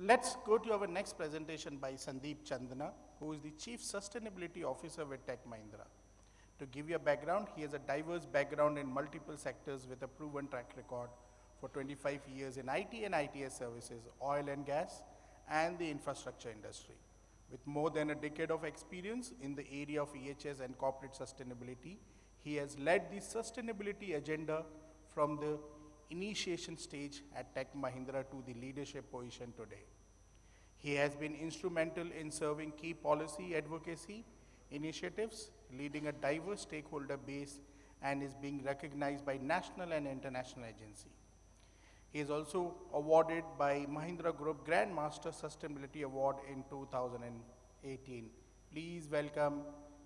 Let's go to our next presentation by Sandeep Chandna, who is the Chief Sustainability Officer with Tech Mahindra. To give you a background, he has a diverse background in multiple sectors with a proven track record for 25 years in IT and ITS services, oil and gas, and the infrastructure industry. With more than a decade of experience in the area of EHS and corporate sustainability, he has led the sustainability agenda from the initiation stage at Tech Mahindra to the leadership position today. He has been instrumental in serving key policy advocacy initiatives, leading a diverse stakeholder base, and is being recognized by national and international agencies. He is also awarded by Mahindra Group Grand Master Sustainability Award in 2018. Please welcome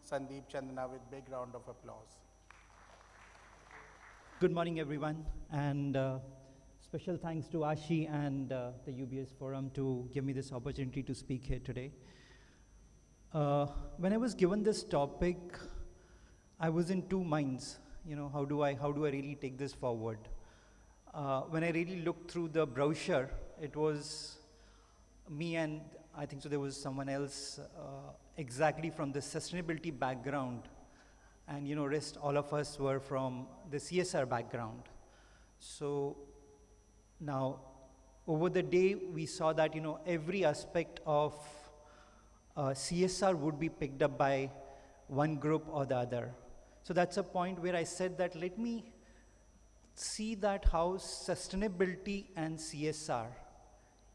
Sandeep Chandna with big round of applause. Good morning, everyone, and special thanks to 𝗍_cie and the UBS Forum to give me this opportunity to speak here today. When I was given this topic, I was in two minds. You know, how do I really take this forward? When I really looked through the brochure, it was me and I think so there was someone else exactly from the sustainability background. And you know, rest all of us were from the CSR background. So now, over the day, we saw that you know every aspect of CSR would be picked up by one group or the other. So that's a point where I said that let me see that how sustainability and CSR,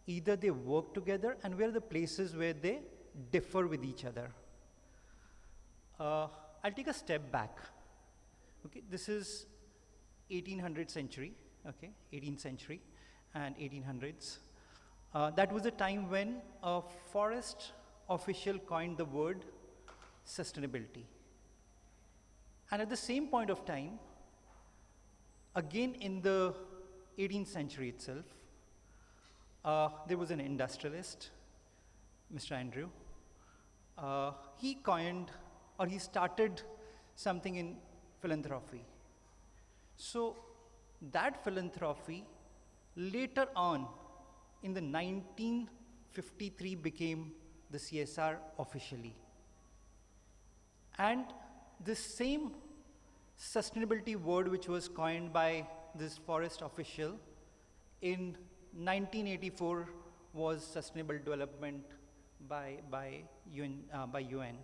either they work together and where are the places where they differ with each other. I'll take a step back. Okay, this is 1800th century, okay, 18th century and 1800s. That was a time when a forest official coined the word sustainability. And at the same point of time, again in the 18th century itself, there was an industrialist, Mr. Andrew. He coined or he started something in philanthropy. So that philanthropy later on in the 1953 became the CSR officially. And this same sustainability word which was coined by this forest official in 1984 was sustainable development by UN.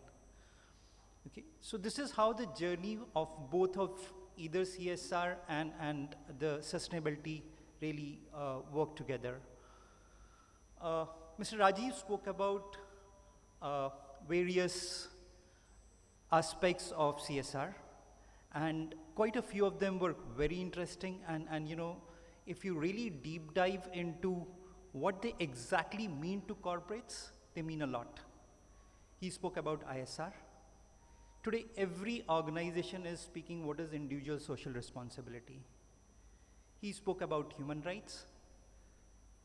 Okay, so this is how the journey of both of either CSR and the sustainability really work together. Mr. Rajiv spoke about various aspects of CSR, and quite a few of them were very interesting. And you know, if you really deep dive into what they exactly mean to corporates, they mean a lot. He spoke about ISR. Today, every organization is speaking what is individual social responsibility. He spoke about human rights.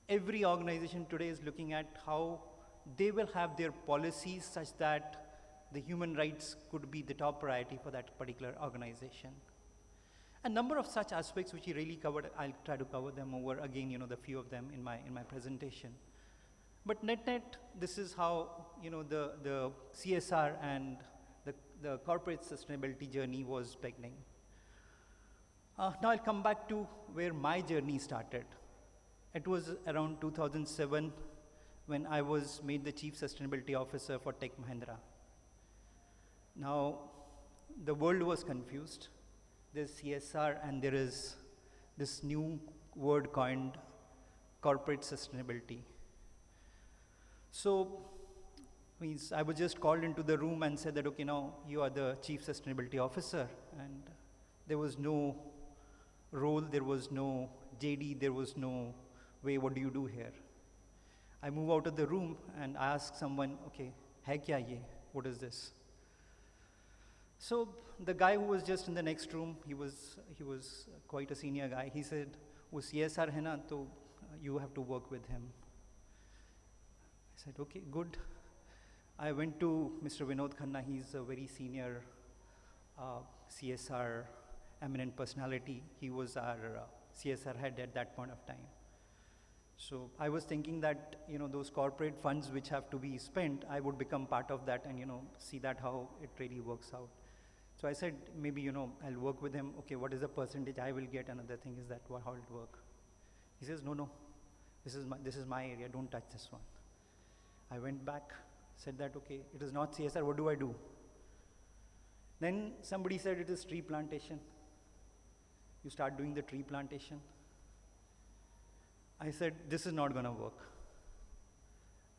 Every organization today is looking at how they will have their policies such that the human rights could be the top priority for that particular organization. A number of such aspects which he really covered, I'll try to cover them over again, you know, the few of them in my presentation. But net, this is how, you know, the CSR and the corporate sustainability journey was beginning. Now I'll come back to where my journey started. It was around 2007 when I was made the Chief Sustainability Officer for Tech Mahindra. Now, the world was confused. There's CSR and there is this new word coined corporate sustainability. So, I was just called into the room and said that, okay, now you are the Chief Sustainability Officer, and there was no role, there was no JD, there was no way, what do you do here? I move out of the room and I ask someone, okay, 𝗱𝗀 ye? What is this? So the guy who was just in the next room, he was quite a senior guy. He said, "वो CSR है ना, तो you have to work with him." I said, okay, good. I went to Mr. Vinod Khanna. He's a very senior CSR eminent personality. He was our CSR head at that point of time. So I was thinking that, those corporate funds which have to be spent, I would become part of that and, see that how it really works out. So I said, maybe, I'll work with him. Okay, what is the percentage I will get? Another thing is that how it work. He says, no, this is my area, don't touch this one. I went back, said that, okay, it is not CSR, what do I do? Then somebody said it is tree plantation. You start doing the tree plantation. I said, this is not going to work.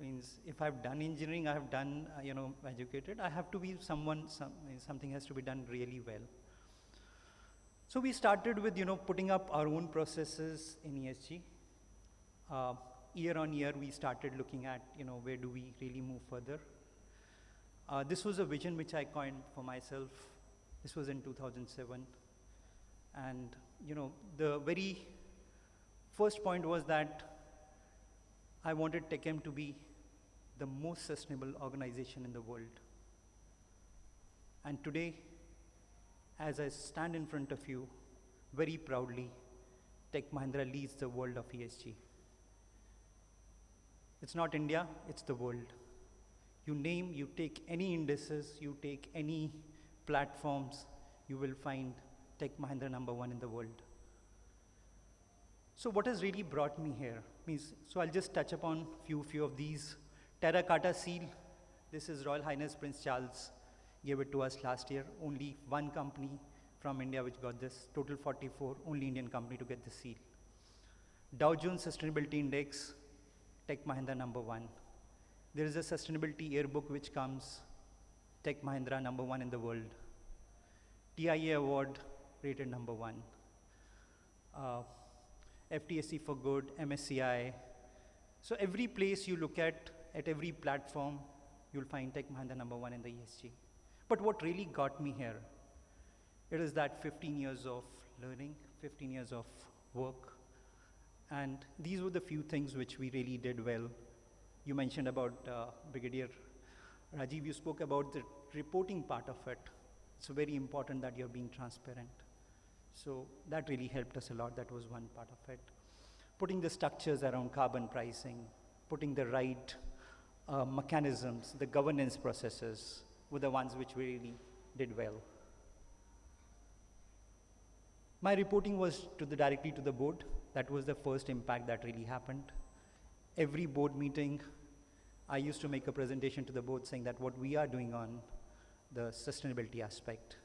Means if I've done engineering, I have done, educated, I have to be something has to be done really well. So we started with, putting up our own processes in ESG. Year on year, we started looking at, where do we really move further. This was a vision which I coined for myself. This was in 2007. And, the very first point was that I wanted TechM to be the most sustainable organization in the world. And today, as I stand in front of you, very proudly, Tech Mahindra leads the world of ESG. It's not India, it's the world. You take any indices, you take any platforms, you will find Tech Mahindra #1 in the world. So what has really brought me here? So I'll just touch upon few of these. Terracotta seal, this is Royal Highness Prince Charles gave it to us last year. Only one company from India which got this, total 44, only Indian company to get the seal. Dow Jones Sustainability Index, Tech Mahindra #1. There is a sustainability yearbook which comes, Tech Mahindra #1 in the world. TIA award rated #1. FTSE for Good, MSCI. So every place you look at every platform, you'll find Tech Mahindra #1 in the ESG. But what really got me here, it is that 15 years of learning, 15 years of work. And these were the few things which we really did well. You mentioned about Brigadier Rajiv, you spoke about the reporting part of it. It's very important that you're being transparent. So that really helped us a lot. That was one part of it. Putting the structures around carbon pricing, putting the right mechanisms, the governance processes were the ones which we really did well. My reporting was directly to the board. That was the first impact that really happened. Every board meeting, I used to make a presentation to the board saying that what we are doing on the sustainability aspect.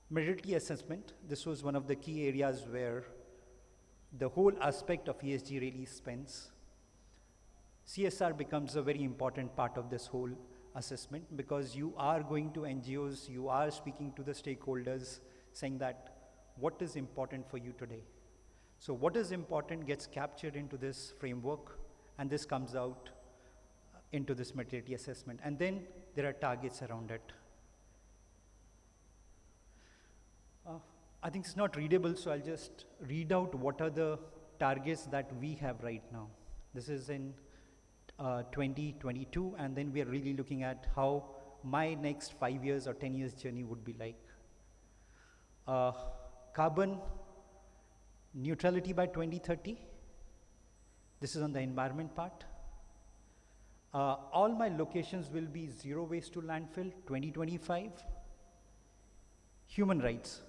Materiality assessment, this was one of the key areas where the whole aspect of ESG really spends. CSR becomes a very important part of this whole assessment because you are going to NGOs, you are speaking to the stakeholders, saying that what is important for you today. So what is important gets captured into this framework, and this comes out into this materiality assessment. And then there are targets around it. I think it's not readable, so I'll just read out what are the targets that we have right now. This is in 2022, and then we are really looking at how my next 5 years or 10 years journey would be like. Carbon neutrality by 2030. This is on the environment part. All my locations will be zero waste to landfill, 2025. Human rights.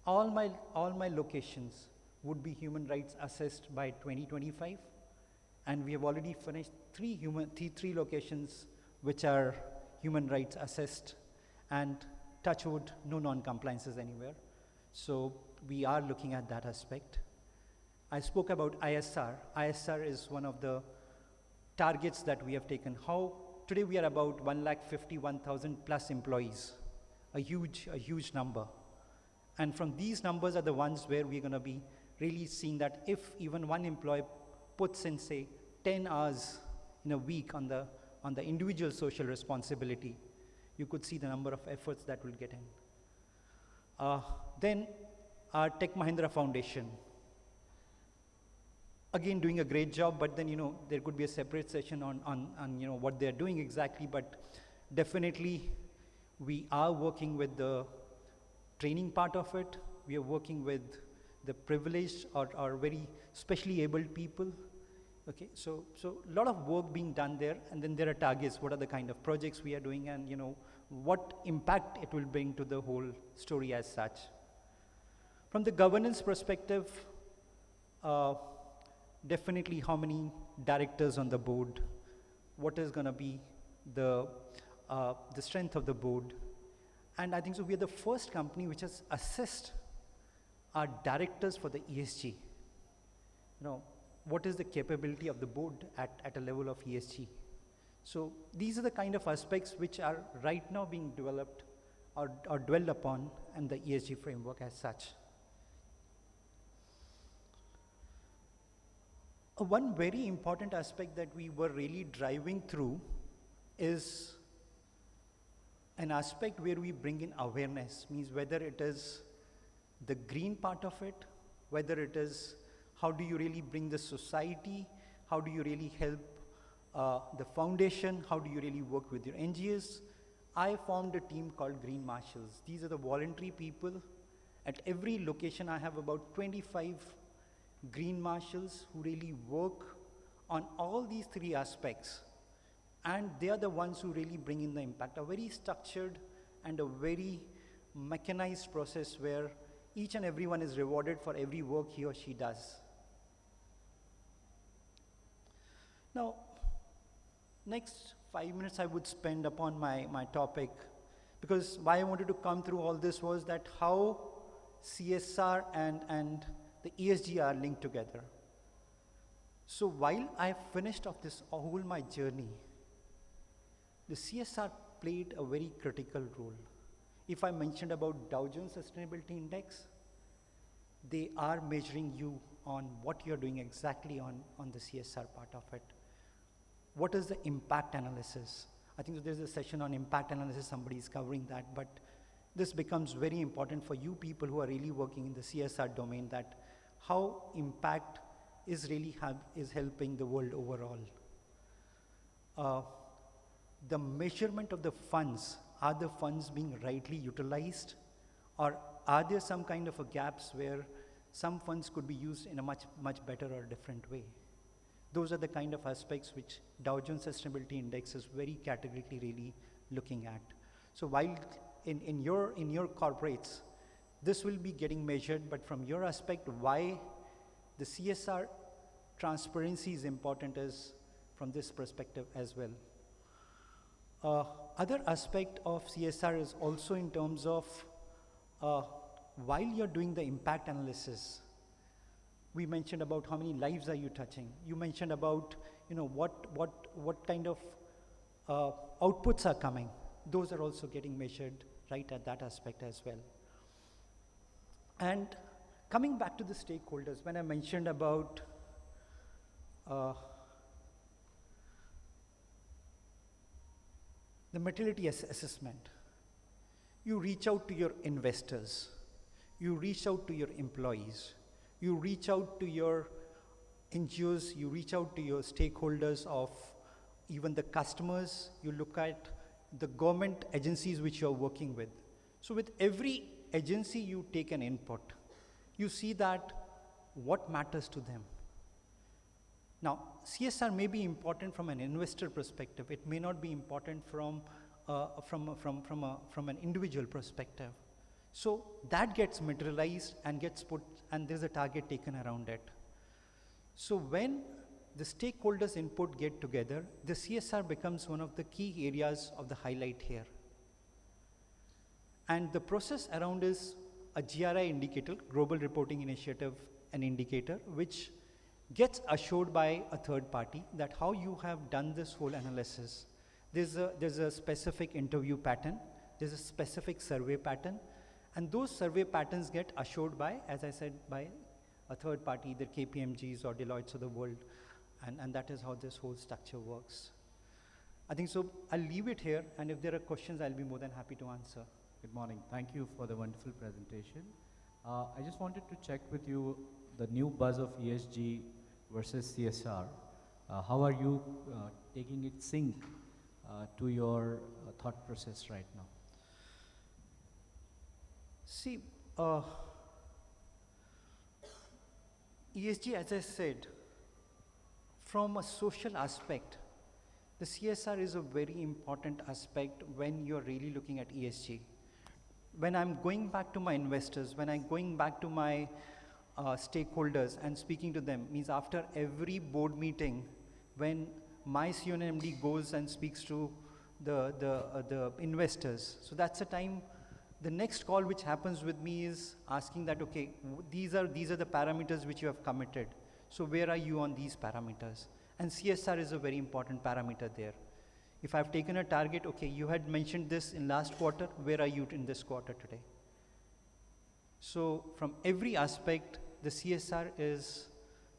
All my locations would be human rights assessed by 2025. And we have already finished three locations which are human rights assessed, and touch wood, no non-compliances anywhere. So we are looking at that aspect. I spoke about ISR. ISR is one of the targets that we have taken. Today we are about 151,000 plus employees, a huge number. And from these numbers are the ones where we're going to be really seeing that if even one employee puts in, say, 10 hours in a week on the individual social responsibility, you could see the number of efforts that will get in. Then our Tech Mahindra Foundation. Again, doing a great job, but then, there could be a separate session on what they're doing exactly, but definitely we are working with the training part of it. We are working with the privileged or very specially abled people. Okay, so a lot of work being done there, and then there are targets. What are the kind of projects we are doing, and what impact it will bring to the whole story as such. From the governance perspective, definitely how many directors on the board, what is going to be the strength of the board. And I think so we are the first company which has assessed our directors for the ESG. What is the capability of the board at a level of ESG? So these are the kind of aspects which are right now being developed or dwelled upon in the ESG framework as such. One very important aspect that we were really driving through is an aspect where we bring in awareness, means whether it is the green part of it, whether it is how do you really bring the society, how do you really help the foundation, how do you really work with your NGOs. I formed a team called Green Marshals. These are the voluntary people. At every location I have about 25 Green Marshals who really work on all these three aspects, and they are the ones who really bring in the impact. A very structured and a very mechanized process where each and everyone is rewarded for every work he or she does. Now, next 5 minutes I would spend upon my topic, because why I wanted to come through all this was that how CSR and the ESG are linked together. So while I finished off this whole my journey, the CSR played a very critical role. If I mentioned about Dow Jones Sustainability Index, they are measuring you on what you're doing exactly on the CSR part of it. What is the impact analysis? I think there's a session on impact analysis, somebody is covering that, but this becomes very important for you people who are really working in the CSR domain, that how impact is really is helping the world overall. The measurement of the funds, are the funds being rightly utilized, or are there some kind of a gaps where some funds could be used in a much better or different way? Those are the kind of aspects which Dow Jones Sustainability Index is very categorically really looking at. So while in your corporates, this will be getting measured, but from your aspect, why the CSR transparency is important is from this perspective as well. Other aspect of CSR is also in terms of while you're doing the impact analysis, we mentioned about how many lives are you touching. You mentioned about what kind of outputs are coming. Those are also getting measured right at that aspect as well. And coming back to the stakeholders, when I mentioned about the materiality assessment, you reach out to your investors, you reach out to your employees, you reach out to your NGOs, you reach out to your stakeholders of even the customers, you look at the government agencies which you're working with. So with every agency you take an input, you see that what matters to them. Now, CSR may be important from an investor perspective. It may not be important from an individual perspective. So that gets materialized and gets put, and there's a target taken around it. So when the stakeholders' input get together, the CSR becomes one of the key areas of the highlight here. And the process around is a GRI indicator, Global Reporting Initiative, an indicator, which gets assured by a third party that how you have done this whole analysis. There's a specific interview pattern, there's a specific survey pattern, and those survey patterns get assured by, as I said, by a third party, either KPMGs or Deloitte's of the world, and that is how this whole structure works. I think so, I'll leave it here, and if there are questions, I'll be more than happy to answer. Good morning. Thank you for the wonderful presentation. I just wanted to check with you the new buzz of ESG versus CSR. How are you taking it sync to your thought process right now? See, ESG, as I said, from a social aspect, the CSR is a very important aspect when you're really looking at ESG. When I'm going back to my investors, when I'm going back to my stakeholders and speaking to them, means after every board meeting, when my CEO and MD goes and speaks to the investors, so that's the time. The next call which happens with me is asking that, okay, these are the parameters which you have committed. So where are you on these parameters? And CSR is a very important parameter there. If I've taken a target, okay, you had mentioned this in last quarter, where are you in this quarter today? So from every aspect, the CSR is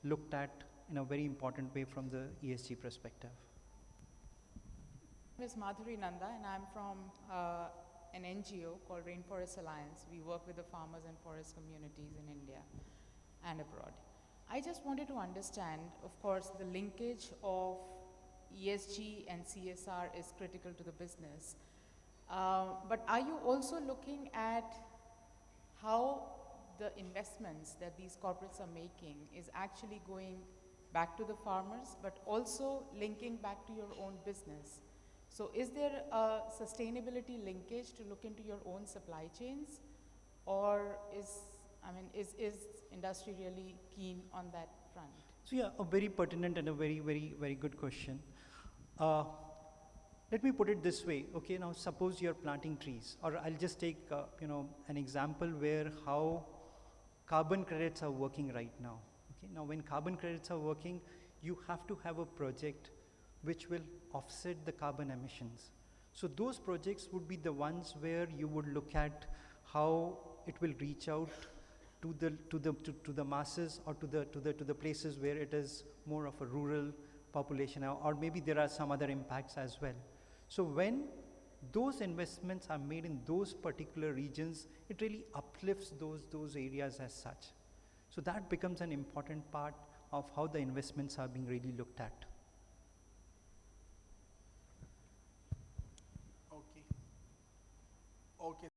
looked at in a very important way from the ESG perspective. My name is Madhuri Nanda, and I'm from an NGO called 𝗰𝗽𝗰𝗀𝗃 Alliance. We work with the farmers and forest communities in India and abroad. I just wanted to understand, of course, the linkage of ESG and CSR is critical to the business. But are you also looking at how the investments that these corporates are making is actually going back to the farmers, but also linking back to your own business? So is there a sustainability linkage to look into your own supply chains, or is industry really keen on that front? So yeah, a very pertinent and a very, very, very good question. Let me put it this way. Okay, now suppose you're planting trees, or I'll just take an example where how carbon credits are working right now. Okay, now when carbon credits are working, you have to have a project which will offset the carbon emissions. So those projects would be the ones where you would look at how it will reach out to the masses, or to the places where it is more of a rural population, or maybe there are some other impacts as well. So when those investments are made in those particular regions, it really uplifts those areas as such. So that becomes an important part of how the investments are being really looked at. Okay. Okay.